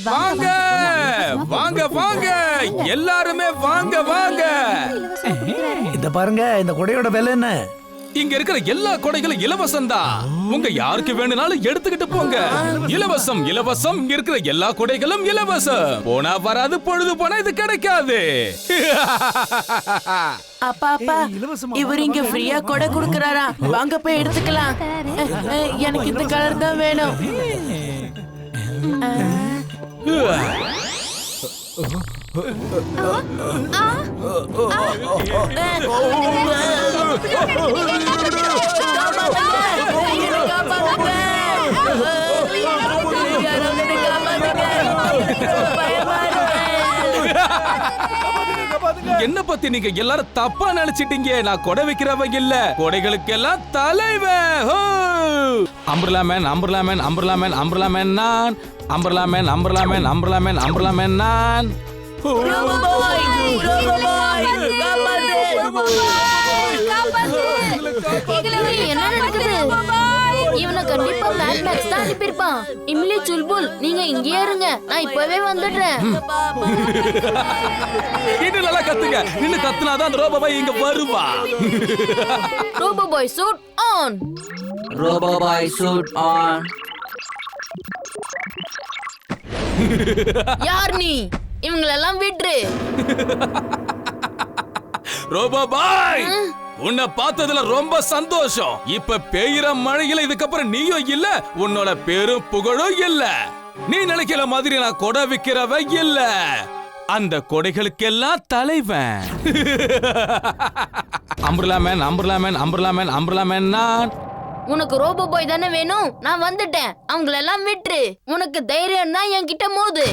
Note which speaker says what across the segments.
Speaker 1: வாங்க வாங்க வாங்க எல்லாருமே வாங்க வாங்க.
Speaker 2: இந்த பாருங்க, இந்த கொடையோட விலை என்ன?
Speaker 1: இங்க இருக்கிற எல்லா கொடைகளும் இலவசம் தான். உங்க யாருக்கு வேணும்னாலும் எடுத்துக்கிட்டு போங்க. இலவசம் இலவசம். இங்க இருக்கிற எல்லா கொடைகளும் இலவசம். போனா வராது, பொழுது போனா இது கிடைக்காது.
Speaker 3: அப்பா அப்பா, இவர் இங்க ஃப்ரீயா கொடை கொடுக்கறாரா? வாங்க போய் எடுத்துக்கலாம். எனக்கு இந்த கலர் தான் வேணும்.
Speaker 1: என்ன பத்தி நீங்க எல்லாரும் தப்பா நினைச்சிட்டீங்க. நான் கொடை வைக்கிறவங்க இல்ல, கொடைகளுக்கு எல்லாம் தலைவன். Umbrella man umbrella man umbrella man umbrella man நான். Umbrella man umbrella man umbrella man umbrella man நான்.
Speaker 4: என்ன நடக்குது? இவனை கண்டிப்பா மேட் மேக்ஸ் தான் அனுப்பியிருப்பான். இம்லி சுல்புல், நீங்க இங்கேயே இருங்க, நான் இப்பவே வந்துடுறேன்.
Speaker 1: இன்னும் நல்லா கத்துங்க. நின்னு கத்துனாதான் அந்த ரோபோ பாய் இங்க வருவா.
Speaker 4: Robo boy suit on.
Speaker 5: Robo boy suit on.
Speaker 4: யார் நீ? இவங்களெல்லாம் விட்டுரு.
Speaker 1: ரோபோ பாய், உன்னை பார்த்ததுல ரொம்ப சந்தோஷம். இப்ப பெய்யுற மழையில இதுக்கப்புறம் நீயும் இல்ல, உன்னோட பேரும் புகழும் இல்ல. நீ நினைக்கிற மாதிரி நான் கொடை விக்கிறவ இல்ல, அந்த கொடைகளுக்கெல்லாம் தலைவன். Umbrella man umbrella man umbrella man umbrella man நான்.
Speaker 4: உனக்கு ரோபோ பாய் தானே வேணும்? நான் வந்துட்டேன். அவங்களெல்லாம் விட்டுரு. உனக்கு தைரியம் தான் என்கிட்ட மோது.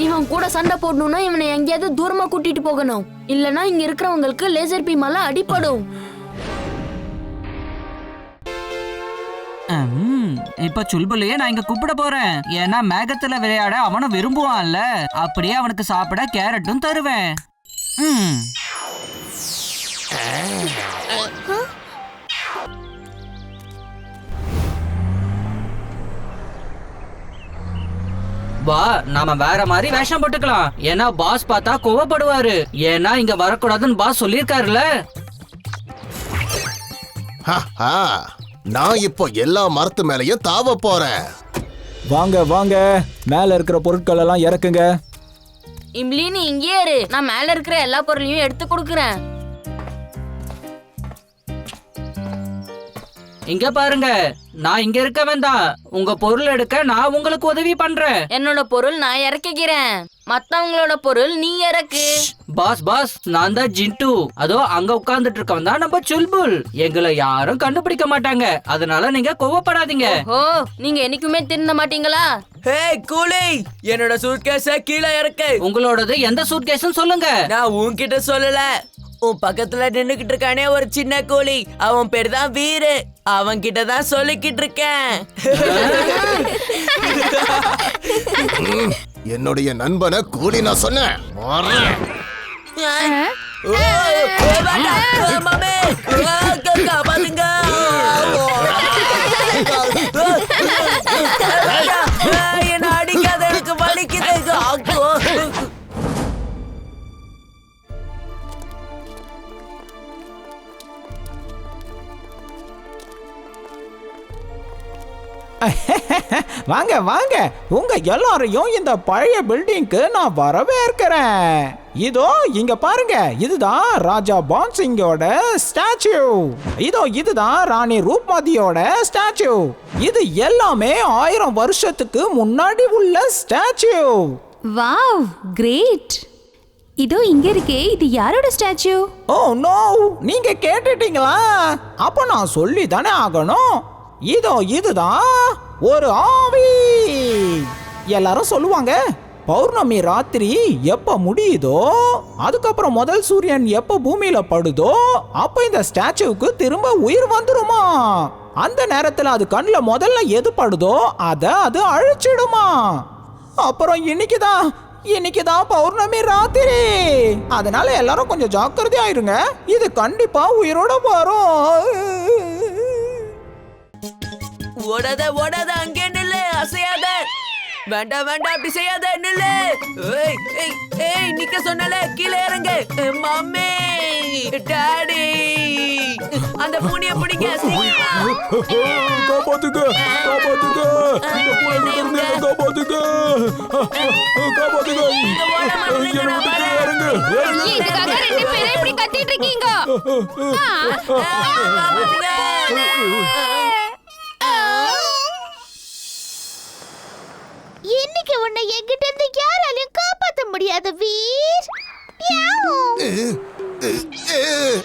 Speaker 4: இவன் கூட சண்டை போடணும்னா இவனை எங்கேயாவது தூரமா கூட்டிட்டு போகணும். இல்லனா இங்க இருக்கிறவங்களுக்கு லேசர் பீமால அடிபடும்.
Speaker 5: இப்ப சுல்புலையே நான் இங்க கூப்பிட போறேன். ஏன்னா மேகத்துல விளையாட அவனும் விரும்புவான்ல. அப்படியே அவனுக்கு சாப்பிட கேரட்டும் தருவேன். வா, நாம வேற மாதிரி வேஷம் போட்டுக்கலாம். ஏன்னா பாஸ் பார்த்தா கோவப்படுவாரு. ஏன்னா இங்க வரக்கூடாதுன்னு பாஸ் சொல்லிருக்காருல.
Speaker 6: நான் இப்போ எல்லா மரத்து மேலயும் தாவ போறேன்.
Speaker 7: வாங்க வாங்க, மேல இருக்கிற பொருட்கள் எல்லாம் இறக்குங்க.
Speaker 4: இம்லி, நீ இங்கே இரு. நான் மேல இருக்கிற எல்லா பொருளையும் எடுத்து கொடுக்கறேன்.
Speaker 5: இங்க பாருங்க, நான் இங்க இருக்க வேண்டாம். உங்க பொருள் எடுக்க நான் உங்களுக்கு உதவி பண்றேன்.
Speaker 4: என்னோட பொருள் நான் இறக்கிக்கிறேன். மத்தவங்களோட பொருள் நீ இறக்கு.
Speaker 5: பாஸ் பாஸ், நான் தான் ஜிண்டு. அதோ அங்க உட்கார்ந்துட்டு இருக்கவன் தான் நம்ம சுல்புல். எங்களை யாரும் கண்டுபிடிக்க மாட்டாங்க. அதனால நீங்க கோவப்படாதீங்க.
Speaker 4: ஓ, நீங்க என்னைக்குமே திருந்த மாட்டீங்களா?
Speaker 3: ஹே கூலி, என்னோட சூட்கேஸ கீழே இறக்கு.
Speaker 5: உங்களோடது எந்த சூட்கேஸ்னு சொல்லுங்க.
Speaker 3: நான் உன்கிட்ட சொல்லல. உன் பக்கத்துல நின்னுகிட்டு இருக்கானே ஒரு சின்ன கூலி, அவன் பேர் தான் வீரு. அவன் கிட்ட தான் சொல்லிக்கிட்டு இருக்கேன்.
Speaker 6: என்னுடைய நண்பனை கூலி நான் சொன்னேன்.
Speaker 3: என்ன அடிக்காத, எனக்கு வலிக்குது.
Speaker 7: வாங்க வாங்க, உங்க எல்லாரையும் இந்த பழைய பில்டிங்க்கு நான் வரவேற்கிறேன். இதோ இங்க பாருங்க, இதுதான் ராஜா பான்சிங்கோட ஸ்டாச்சு. இதோ இதுதான் ராணி ரூப்மதியோட ஸ்டாச்சு. இது எல்லாமே 1000 வருஷத்துக்கு முன்னாடி உள்ள ஸ்டாச்சு.
Speaker 8: Wow, great. இதோ இங்க இருக்கே, இது யாரோட ஸ்டாச்சு?
Speaker 7: ஓ நோ, நீங்க கேட்டுட்டீங்களா? அப்ப நான் சொல்லி தானே ஆகணும். இதோ இதுதான் ஒரு ஆவி. எல்லாரும் சொல்லுவாங்க, பௌர்ணமி ராத்திரி எப்ப முடியுதோ, அதுக்கப்புறம் முதல் சூரியன் எப்ப பூமியில படுதோ, அப்ப இந்த ஸ்டாச்சுவுக்கு திரும்ப உயிர் வந்துருமா. அந்த நேரத்துல அது கண்ணுல முதல்ல எது படுதோ அது அழிச்சிடுமா. அப்புறம் இன்னைக்குதான் பௌர்ணமி ராத்திரி. அதனால எல்லாரும் கொஞ்சம் ஜாக்கிரதையா இருங்க. இது கண்டிப்பா உயிரோட வரும்.
Speaker 3: ஓடாத அங்கே நில்லு, அசையாத. வேண்டாம் அப்படி செய்யாத, நில்லு. ஏய் நிக்க சொன்னல, கீழே இறங்கு. மம்மி, டாடி, அந்த பூனிய பிடிங்க.
Speaker 1: காப்பாத்துங்க இந்த பூனை கிட்ட இருந்து காப்பாத்துங்க.
Speaker 8: இதுக்காக 2 பேரும் இப்படி கத்திட்டு இருக்கீங்க.
Speaker 4: இன்னைக்கு உன்னை என்கிட்ட இருந்து யாராலையும் காப்பாத்த முடியாது வீர்.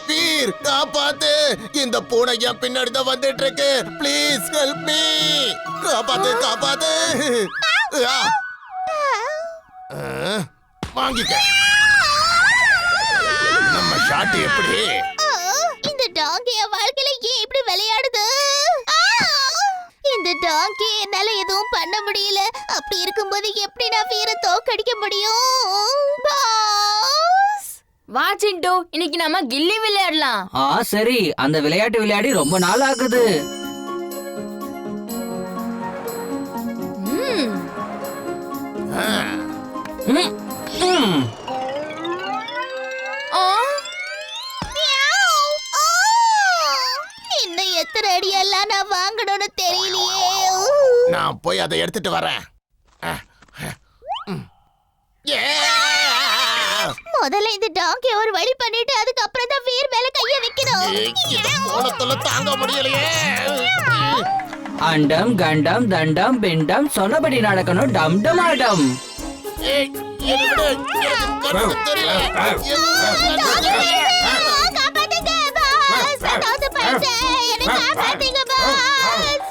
Speaker 6: வீர் காப்பாத்து, இந்த பூனை என் பின்னாடி தான் வந்துட்டு இருக்கு. Please help me. காப்பாத்து. வாங்கிக்க. நம்ம ஷாட் எப்படி?
Speaker 4: இந்த டாங்கி என் வாழ்க்கையில ஏன் இப்படி விளையாடுது? இந்த டாங்கி என்னால எதுவும் பண்ண முடியல. அப்படி இருக்கும்போது எப்படி நான் வீர தோக்கடிக்க முடியும்? வா சிண்டு, இன்னைக்கு நாம கில்லி விளையாடலாம்.
Speaker 5: சரி, அந்த விளையாட்டு விளையாடி ரொம்ப நாள் ஆகுது.
Speaker 4: இன்னும் எத்தனை அடியெல்லாம் நான் வாங்கணும்னு தெரியலையே.
Speaker 6: நான் போய் அதை எடுத்துட்டு வரேன்.
Speaker 4: முதல்ல இந்த டாங்கி ஒரு வழி பண்ணிட்டு அதுக்கப்புறம் தான் வீர் மேல கைய வைக்கணும்.
Speaker 6: போனத்துல தாங்க முடியலையே.
Speaker 5: அண்டம் கண்டம் தண்டம் பிண்டம் சொன்னபடி நடக்கணும். டம் டம் ஆடம்.
Speaker 4: காப்பாத்துங்க பாஸ், நான் போயிட்டேன். என்ன காப்பாத்துங்க பாஸ்.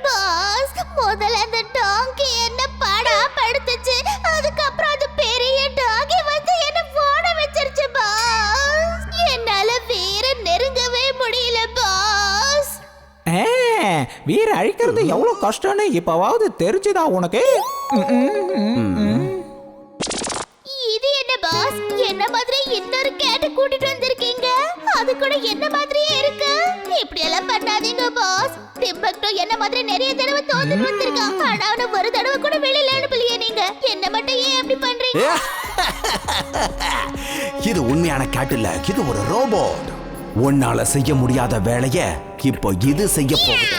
Speaker 4: பாஸ், முதல்ல அந்த டாங்கி என்ன பாடா படுத்துச்சு. அதுக்கப்புறம் அது பெரிய டாங்கி வந்து என்ன ஓட வச்சிருச்சு பாஸ். என்னால வேற நெருங்கவே முடியல பாஸ்.
Speaker 7: வீர அழிக்கிறது எவ்வளவு கஷ்டம்னு இப்பவாவது தெரிஞ்சுதா உனக்கு?
Speaker 4: இது என்ன பாஸ், என்ன மாதிரி இன்னொரு கேட்ட கூட்டிட்டு வந்திருக்கீங்க. அது கூட என்ன மாதிரியே இருக்கு. இப்படி எல்லாம் பண்ணாதீங்க பாஸ். டிம்பக்டோ என்ன மாதிரி நிறைய தடவை தோத்துட்டு வந்திருக்கான். ஆனா அவனை ஒரு தடவை கூட வெளியில அனுப்பலையே நீங்க. என்ன மட்டும் ஏன் அப்படி பண்றீங்க?
Speaker 9: இது உண்மையான கேட் இல்ல, இது ஒரு ரோபோட். உன்னால செய்ய முடியாத வேலைய இப்போ இது செய்ய போகுது.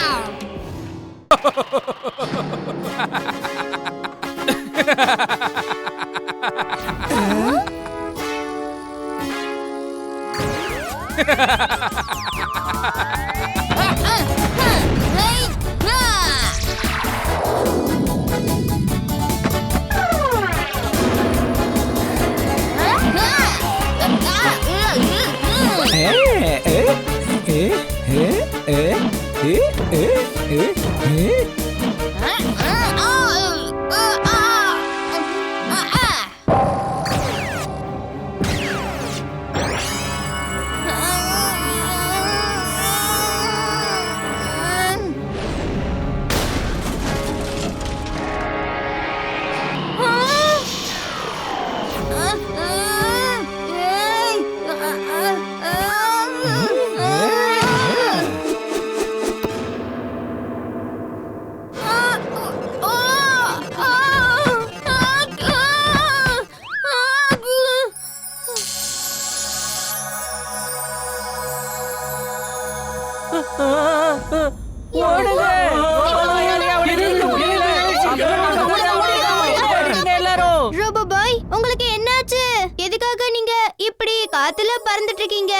Speaker 4: ரோபோ பாய், உங்களுக்கு என்னாச்சு? எதுக்காக நீங்க இப்படி காத்துல பறந்துட்டு இருக்கீங்க?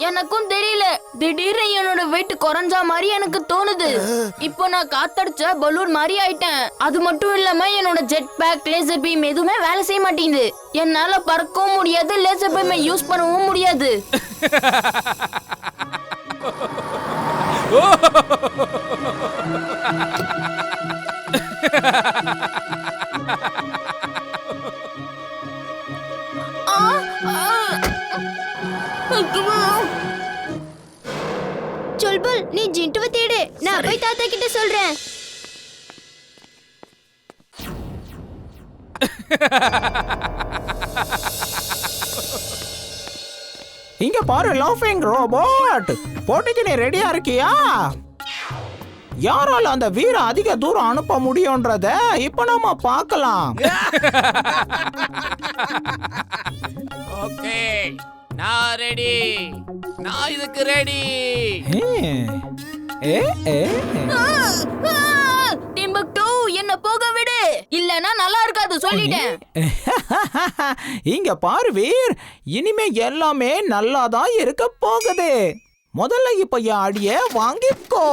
Speaker 10: எனக்கும் தெரியல. திடீர்னு என்னோட வெயிட் குறைஞ்சா மாதிரி எனக்கு தோணுது. இப்போ நான் காத்தடிச்ச பலூன் மாதிரி ஆயிட்டேன். அது மட்டும் இல்லாம என்னோட ஜெட் பேக், லேசர் பீம் எதுவுமே வேலை செய்ய மாட்டேங்குது. என்னால பறக்கவும் முடியாது, லேசர் பீமை யூஸ் பண்ணவும் முடியாது.
Speaker 4: சொல்புல், நீ
Speaker 10: தாத்தா கிட்ட சொல்றேன்.
Speaker 7: இங்க பாரு லாஃபிங் ரோபோட், போட்டிக்கு நீ ரெடியா இருக்கியா? யாரால அந்த வீர அதிக தூரம் அனுப்ப முடியும்ன்றத இப்ப நாம பார்க்கலாம்.
Speaker 3: ஓகே, நான் ரெடி. நான் இதுக்கு ரெடி.
Speaker 10: டிம்பக்டு, என்ன போக விடு, இல்லனா நல்லா இருக்காது சொல்லிட்டேன்.
Speaker 7: இங்க பாரு வீர், இனிமே எல்லாமே நல்லாதான் இருக்க போகுது. முதல்ல இப்ப என் அடிய வாங்கிக்கோ.